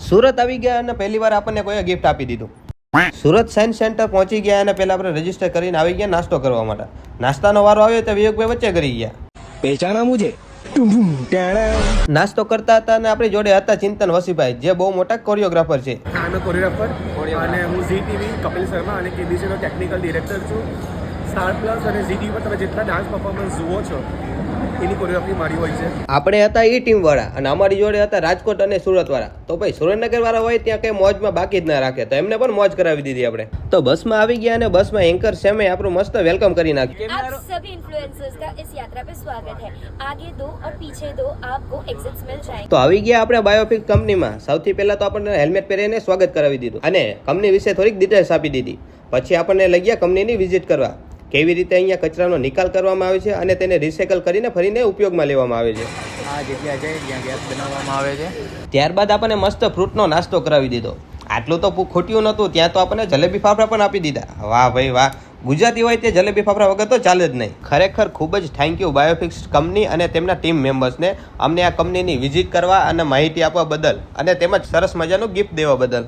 સુરત આવી ગયા અને પહેલી વાર આપણને કોઈ ગિફ્ટ આપી દીધું. સુરત સાયન્સ સેન્ટર પહોંચી ગયા અને પહેલા આપણે રજીસ્ટર કરીને આવી ગયા નાસ્તો કરવા માટે. નાસ્તાનો વારો આવ્યો તો વિવેકભાઈ વચ્ચે કરી ગયા. પહેચાના મુજે નાસ્તો કરતા હતા અને આપણી જોડે હતા ચિંતન વસીભાઈ, જે બહુ મોટા કોરિયોગ્રાફર છે. આઈ એમ કોરિયોગ્રાફર અને હું ઝી ટીવી કપિલ શર્મા અને કેબીસીનો ટેકનિકલ ડિરેક્ટર છું. સ્ટાર પ્લસ અને ઝી ટીવી પર તમે જેટલા ડાન્સ પરફોર્મન્સ જુઓ છો એની કોરિયોગ્રાફી મારી હોય છે. આપણે હતા ઈ ટીમ વાળા અને અમારી જોડે હતા રાજકોટ અને સુરત વાળા. તો ભાઈ સુરેન્દ્રનગર વાળા હોય ત્યાં કઈ મોજમાં બાકી જ ના રાખે, તો એમને પણ મોજ કરાવી દીધી આપણે. તો બસમાં આવી ગયા અને બસમાં એન્કર સેમે આપણું મસ્ત વેલકમ કરી નાખ્યું. आप सभी इन्फ्लुएंसर्स का इस यात्रा पे स्वागत है. आगे दो और पीछे दो आपको एग्जिट्स मिल जाएंगे. તો આવી ગયા આપણે બાયોફિક કંપનીમાં. સૌથી પહેલા તો આપણને હેલ્મેટ પહેરીને સ્વાગત કરાવી દીધું અને કંપની વિશે થોડીક ડિટેલ્સ આપી દીધી. પછી આપણને લઈ ગયા કંપનીની વિઝિટ કરવા. કેવી રીતે અહીંયા કચરાનો નિકાલ કરવામાં આવે છે અને તેને રિસાયકલ કરીને ફરીને ઉપયોગમાં લેવામાં આવે છે. આ જગ્યા છે જ્યાં ગેસ બનાવવામાં આવે છે. ત્યારબાદ આપણને મસ્ત ફ્રૂટનો નાસ્તો કરાવી દીધો. આટલું તો ખોટ્યું નહોતું, ત્યાં તો આપણને જલેબી ફાફડા પણ આપી દીધા. વાહ ભાઈ વાહ, ગુજરાતી હોય તે જલેબી ફાફડા વગર તો ચાલે જ નહીં. ખરેખર ખૂબ જ થેન્ક યુ બાયોફિક્સ કંપની અને તેમના ટીમ મેમ્બર્સને અમને આ કંપનીની વિઝિટ કરવા અને માહિતી આપવા બદલ અને તેમજ સરસ મજાનું ગિફ્ટ દેવા બદલ.